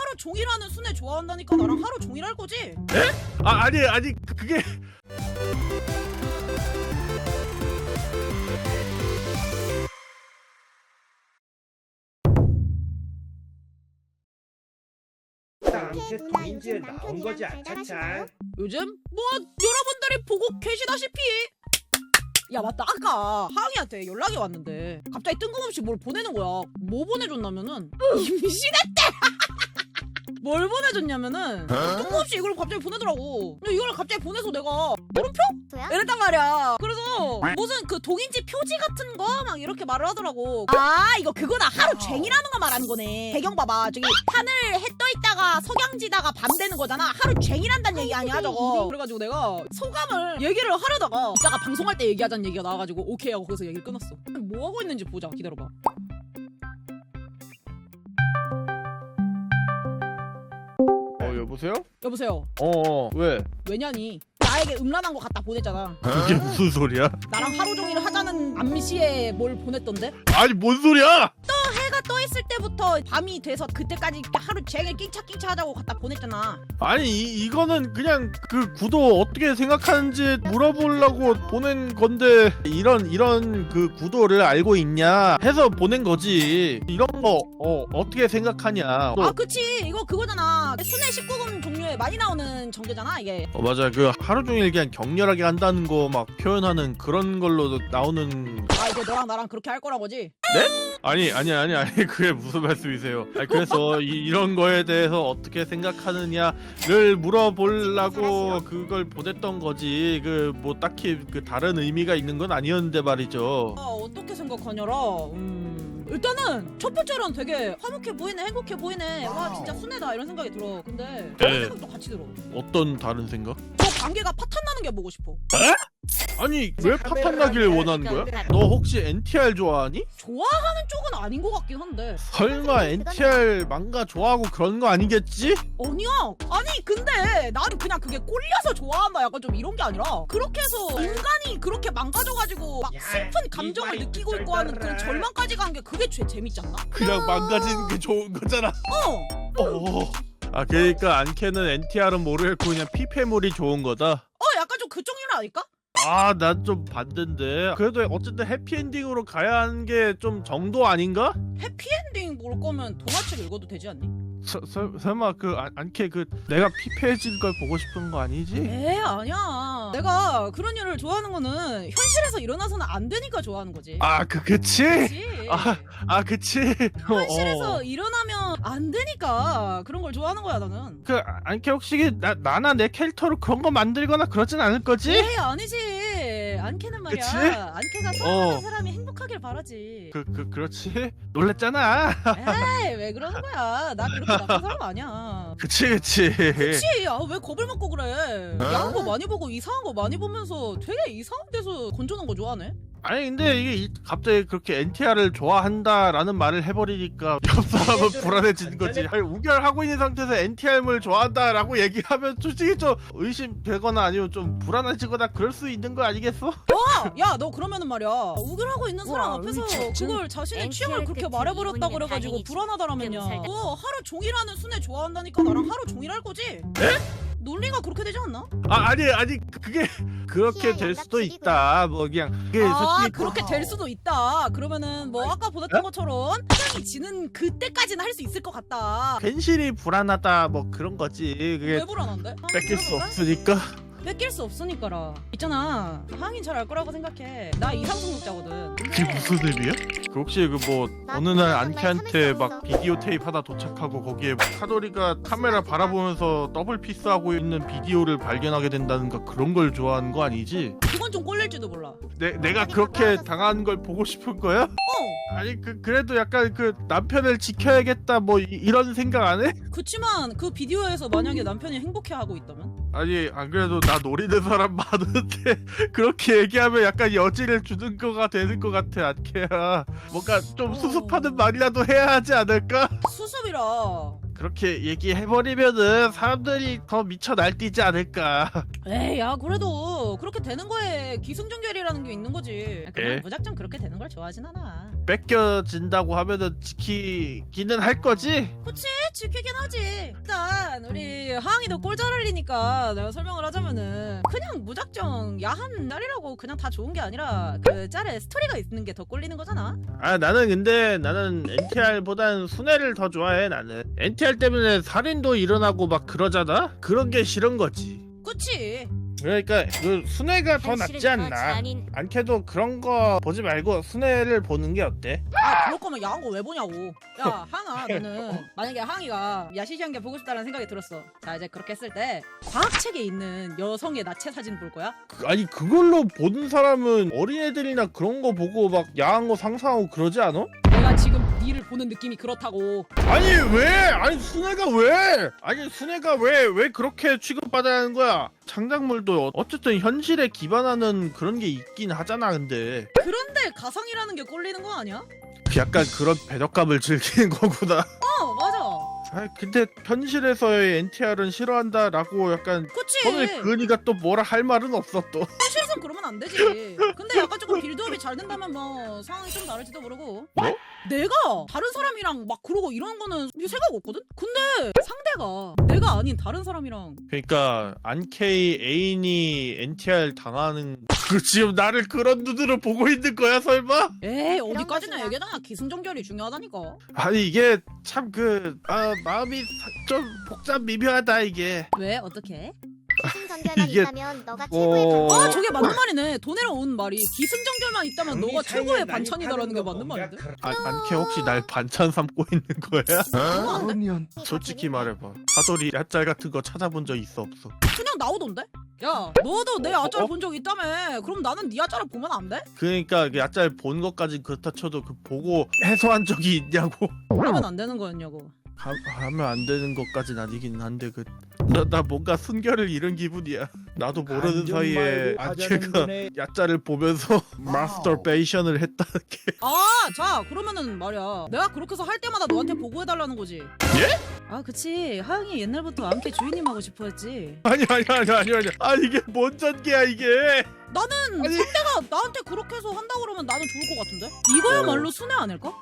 하루 종일 하는 순애 좋아한다니까 나랑 하루 종일 할 거지? 에? 아니 그게 남캐 동인지에 나온 거지 아차차. 요즘 뭐 여러분들이 보고 계시다시피 야 맞다 아까 하영이한테 연락이 왔는데 갑자기 뜬금없이 뭘 보내는 거야. 뭐 보내줬냐면은 임신했대. 뭘 보내줬냐면은 뜬금없이 이걸 갑자기 보내더라고. 근데 이걸 갑자기 보내서 내가 물음표? 이랬단 말이야. 그래서 무슨 그 동인지 표지 같은 거 막 이렇게 말을 하더라고. 아 이거 그거다. 하루 쟁이라는 거 말하는 거네. 배경 봐봐. 저기 하늘 해 떠 있다가 석양지다가 밤 되는 거잖아. 하루 쟁이란다는 얘기 아니야 저거. 그래가지고 내가 소감을 얘기를 하려다가 이따가 방송할 때 얘기하자는 얘기가 나와가지고 오케이 하고 거기서 얘기를 끊었어. 뭐 하고 있는지 보자. 기다려봐. 여보세요? 여보세요. 왜? 왜냐니 나에게 음란한 거 갖다 보냈잖아. 그게 무슨 소리야? 나랑 하루 종일 하자는 암시에 뭘 보냈던데? 아니 뭔 소리야? 해가 떠 있을 때부터 밤이 돼서 그때까지 하루 종일 낑차 하자고 갖다 보냈잖아. 아니 이거는 그냥 그 구도 어떻게 생각하는지 물어보려고 보낸 건데 이런 그 구도를 알고 있냐 해서 보낸 거지. 이런 거 어떻게 생각하냐. 아 그치 이거 그거잖아. 순회 19금 종류에 많이 나오는 정제잖아 이게. 맞아. 그 하루 종일 그냥 격렬하게 한다는 거 막 표현하는 그런 걸로 나오는. 아 이제 너랑 나랑 그렇게 할 거라고지? 네? 아니 그게 무슨 말씀이세요? 아니 그래서 이런 거에 대해서 어떻게 생각하느냐를 물어보려고 그걸 보냈던 거지. 그 뭐 딱히 그 다른 의미가 있는 건 아니었는데 말이죠. 어떻게 생각하냐라. 일단은 첫 번째로는 되게 화목해 보이네, 행복해 보이네. 와 진짜 순애다 이런 생각이 들어. 근데 다른 생각도 같이 들어. 어떤 다른 생각? 저 관계가 파탄 나는 게 보고 싶어. 아니 왜 파탄 나기를 원하는 거야? 너 혹시 NTR 좋아하니? 좋아하는 쪽은 아닌 것 같긴 한데. 설마 NTR 망가 좋아하고 그런 거 아니겠지? 아니야. 아니 근데 나는 그냥 그게 꼴려서 좋아한다 약간 좀 이런 게 아니라 그렇게 해서 인간이 그렇게 망가져가지고 막 슬픈 감정을 느끼고 있고 하는 그런 절망까지 간 게 그게 재밌지 않나? 그냥 망가지는 게 좋은 거잖아. 아 그러니까 안캐는 NTR은 모르겠고 그냥 피폐물이 좋은 거다. 약간 좀 그쪽 일 아닐까? 아 난 좀 반대인데. 그래도 어쨌든 해피엔딩으로 가야 하는 게 좀 정도 아닌가? 해피엔딩 볼 거면 동화책 읽어도 되지 않니? 설마 그 안캐 그 내가 피폐해진 걸 보고 싶은 거 아니지? 아니야. 내가 그런 일을 좋아하는 거는 현실에서 일어나서는 안 되니까 좋아하는 거지. 그치? 그치? 그치? 현실에서 일어나면 안 되니까 그런 걸 좋아하는 거야 나는. 그 안캐 혹시 나나 내 캐릭터로 그런 거 만들거나 그러진 않을 거지? 에이 아니지. 안캐는 말이야. 그치? 안캐가 사랑하는 사람이 행복하길 바라지. 그렇지? 놀랬잖아. 에이 왜 그러는 거야. 나 그렇게 나쁜 사람 아니야. 그치. 그치. 왜 겁을 먹고 그래. 야한 거 많이 보고 이상한 거 많이 보면서 되게 이상한 데서 건져놓은 거 좋아하네. 아니 근데 이게 갑자기 그렇게 NTR을 좋아한다라는 말을 해버리니까 옆 사람은 불안해지는 거지. 아니 우결하고 있는 상태에서 NTR물 좋아한다라고 얘기하면 솔직히 좀 의심되거나 아니면 좀 불안해지거나 그럴 수 있는 거 아니겠어? 야 너 그러면은 말이야 우결하고 있는 사람 앞에서 그걸 자신의 취향을 그렇게 말해버렸다 그래가지고 불안하다라면야 너 하루 종일 하는 순애 좋아한다니까 나랑 하루 종일 할 거지? 에? 논리가 그렇게 되지 않나? 아니 그게 그렇게 될 수도 있다. 뭐 그냥 그게 솔직히 그렇게 될 수도 있다. 그러면은 뭐 아까 보냈던 것처럼 사랑이 지는 그때까지는 할 수 있을 것 같다. 괜시리 불안하다 뭐 그런 거지. 그게 왜 불안한데? 뺏길 수 없으니까. 뺏길 수 없으니까라. 있잖아 하영이 잘 알 거라고 생각해. 나 이상승력자거든. 그게 무슨 의미야? 그 혹시 그 뭐 어느 날 안캐한테 막 비디오 테이프 하나 도착하고 거기에 카도리가 카메라 바라보면서 더블 피스하고 있는 비디오를 발견하게 된다는가 그런 걸 좋아하는 거 아니지? 그건 좀 꼴릴지도 몰라. 내가 그렇게 당하는 걸 보고 싶은 거야? 아니 그래도 약간 그 남편을 지켜야겠다 뭐 이런 생각 안 해? 그치만 그 비디오에서 만약에 남편이 행복해하고 있다면? 아니 안 그래도 나 노리는 사람 많은데 그렇게 얘기하면 약간 여지를 주는 거가 되는 것 같아 안캐야. 뭔가 좀 수습하는 말이라도 해야 하지 않을까? 수습이라. 그렇게 얘기해버리면은 사람들이 더 미쳐 날뛰지 않을까. 에이 야 그래도 그렇게 되는 거에 기승전결이라는 게 있는 거지. 그냥 에? 무작정 그렇게 되는 걸 좋아하진 않아. 뺏겨진다고 하면은 지키기는 할 거지? 그치 지키긴 하지. 일단 우리 하항이도 꼴 잘 알리니까 내가 설명을 하자면은 그냥 무작정 야한 짤이라고 그냥 다 좋은 게 아니라 그 짤에 스토리가 있는 게 더 꼴리는 거잖아. 아 나는 NTR보단 순애를 더 좋아해. 나는 NTR 때문에 살인도 일어나고 막 그러잖아? 그런 게 싫은 거지. 그치. 그러니까 그 순애가 더 낫지 않나. 안캐도 그런 거 보지 말고 순애를 보는 게 어때? 아 그럴 거면 야한 거 왜 보냐고. 야 항아 너는 만약에 항이가 야시시한 게 보고 싶다는 생각이 들었어. 자 이제 그렇게 했을 때 과학책에 있는 여성의 나체 사진 볼 거야? 아니 그걸로 보는 사람은 어린애들이나 그런 거 보고 막 야한 거 상상하고 그러지 않아? 내가 지금 니를 보는 느낌이 그렇다고. 아니 왜? 아니 순애가 왜? 아니 순애가 왜 그렇게 취급받아야 하는 거야? 창작물도 어쨌든 현실에 기반하는 그런 게 있긴 하잖아. 근데 그런데 가상이라는 게 꼴리는 거 아니야? 약간 그런 배덕감을 즐기는 거구나. 맞아. 아 근데 현실에서의 NTR은 싫어한다라고 약간 그치. 선을 그으니까 또 뭐라 할 말은 없어 또. 현실에선 그러면 안 되지. 근데 약간 조금 빌드업이 잘 된다면 뭐 상황이 좀 다를지도 모르고. 뭐? 내가 다른 사람이랑 막 그러고 이런 거는 생각 없거든? 근데 상대가 내가 아닌 다른 사람이랑 그러니까 안케이 애인이 NTR 당하는 그 지금 나를 그런 눈으로 보고 있는 거야 설마? 에이 어디까지나 얘기하잖아. 기승전결이 중요하다니까. 아니 이게 참 마음이 좀 복잡 미묘하다 이게. 왜? 어떻게? 기승전결만 이게- 있다면 너가 최고의 아 저게 맞는 말이네. 돈이랑 온 말이 기승전결만 있다면 너가 최고의 반찬이다라는 게 맞는 말인데? 안케 혹시 날 반찬 삼고 있는 거야? 그거 안 돼? 네, 솔직히 말해봐. 사돌이 야짤 같은 거 찾아본 적 있어 없어? 그냥 나오던데? 야 너도 내 아짤 본 적 있다며. 그럼 나는 네 아짤을 보면 안 돼? 그러니까 그 야짤 본 것까진 그렇다 쳐도 그 보고 해소한 적이 있냐고. 그러면 안 되는 거였냐고. 하면 안 되는 것까진 아니긴 한데 나 뭔가 순결을 잃은 기분이야. 나도 모르는 사이에 안케가 야짤을 보면서 마스터베이션을 했다는 게. 자 그러면은 말이야 내가 그렇게 해서 할 때마다 너한테 보고해달라는 거지. 예? 아 그치. 하영이 옛날부터 암캐 주인님 하고 싶어 했지. 아니 이게 뭔 전개야 이게. 나는 아니. 상대가 나한테 그렇게 해서 한다 그러면 나는 좋을 것 같은데? 이거야말로 순애 아닐까?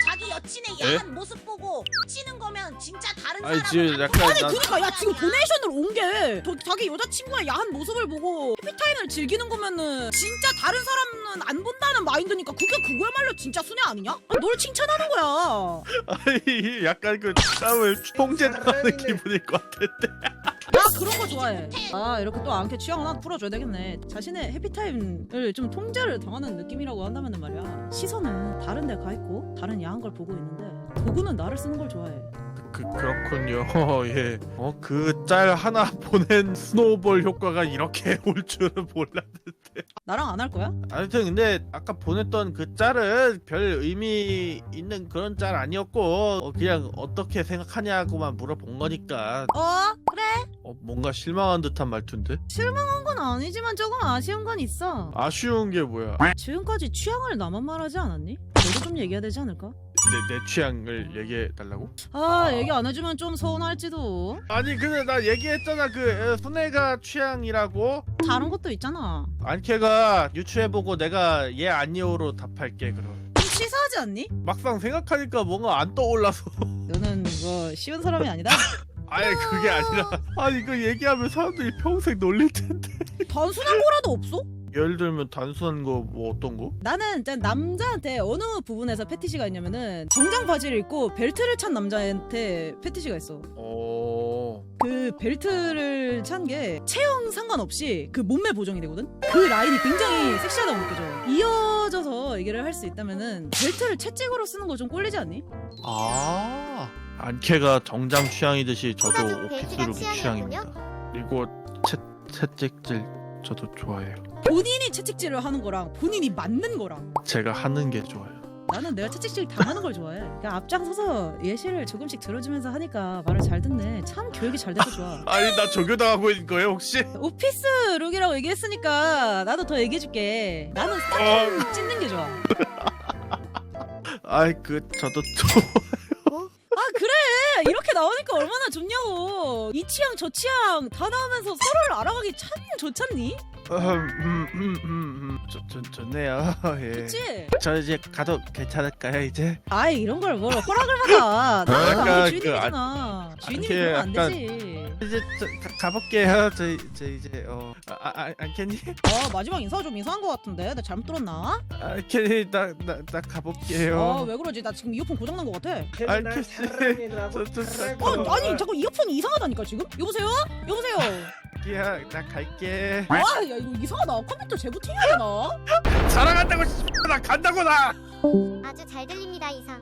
자기 여친의 에? 야한 모습 보고 치는 거면 진짜 다른 아니 사람은 지금 한 약간 아니 나 그니까 야 지금 도네이션을 온 게 자기 여자친구의 야한 모습을 보고 해피타임을 즐기는 거면은 진짜 다른 사람은 안 본다는 마인드니까 그거야말로 진짜 순애 아니냐? 아니, 널 칭찬하는 거야. 아니 약간 그 싸움을 통제당하는 기분일 것 같은데. 나 그런 거 좋아해. 아 이렇게 또 안캐 취향 하나 풀어줘야 되겠네. 자신의 해피타임을 좀 통제를 당하는 느낌이라고 한다면 말이야 시선은 다른 데 가 있고 다른 야한 걸 보고 있는데 도구는 나를 쓰는 걸 좋아해. 그렇군요. 예. 그 짤 하나 보낸 스노우볼 효과가 이렇게 올 줄은 몰랐는데. 나랑 안 할 거야? 아무튼 근데 아까 보냈던 그 짤은 별 의미 있는 그런 짤 아니었고 그냥 어떻게 생각하냐고만 물어본 거니까 그래. 뭔가 실망한 듯한 말투인데. 실망한 건 아니지만 조금 아쉬운 건 있어. 아쉬운 게 뭐야? 지금까지 취향을 나만 말하지 않았니? 너도 좀 얘기해야 되지 않을까? 내 취향을 얘기해 달라고? 얘기 안 해주면 좀 서운할지도. 아니 근데 나 얘기했잖아 그 순애가 취향이라고. 다른 것도 있잖아. 안케가 유추해보고 내가 얘 아니오로 답할게 그럼. 좀 치사하지 않니? 막상 생각하니까 뭔가 안 떠올라서. 너는 뭐 쉬운 사람이 아니다. 아니 그게 아니라 아니 그 얘기하면 사람들이 평생 놀릴 텐데. 단순한 거라도 없어? 예를 들면 단순한 거 뭐 어떤 거? 나는 일단 남자한테 어느 부분에서 패티시가 있냐면은 정장 바지를 입고 벨트를 찬 남자한테 패티시가 있어. 그 벨트를 찬 게 체형 상관없이 그 몸매 보정이 되거든? 그 라인이 굉장히 섹시하다고 느껴져. 이어져서 얘기를 할 수 있다면은 벨트를 채찍으로 쓰는 거 좀 꼴리지 않니? 안케가 정장 취향이듯이 저도 추가적 벨트가 오피스룩이 취향입니다. 그리고 채찍질 저도 좋아해요. 본인이 채찍질을 하는 거랑 본인이 맞는 거랑 제가 하는 게 좋아요. 나는 내가 채찍질 당하는 걸 좋아해. 그러니까 앞장서서 예시를 조금씩 들어주면서 하니까 말을 잘 듣네. 참 교육이 잘 돼서 좋아. 아니 나 조교당하고 있는 거예요 혹시? 오피스 룩이라고 얘기했으니까 나도 더 얘기해줄게. 나는 스타킹 찢는 게 좋아. 아이 저도 그래 이렇게 나오니까 얼마나 좋냐고. 이 취향 저 취향 다 나오면서 서로를 알아가기 참 좋잖니? 좋네요. 예. 그치? 저 이제 가도 괜찮을까요 이제? 아이 이런 걸 뭘 허락을 받아. 나가 약간 주인이잖아. 주인이 이렇게 그러면 안 약간- 되지. 이제 가볼게요. 저 이제 안캔이? 마지막 인사가 좀 이상한 것 같은데. 나 잘못 들었나? 안캔이 나 가볼게요. 왜 그러지? 나 지금 이어폰 고장난 것 같아. 걔는 날 알겠어. 사랑해라고 사랑해. 아니 잠깐 이어폰이 이상하다니까 지금? 여보세요? 여보세요? 야, 나 갈게. 야 이거 이상하다. 컴퓨터 재부팅해야 되나? 사랑한다고 나 간다고 나. 아주 잘 들립니다 이상.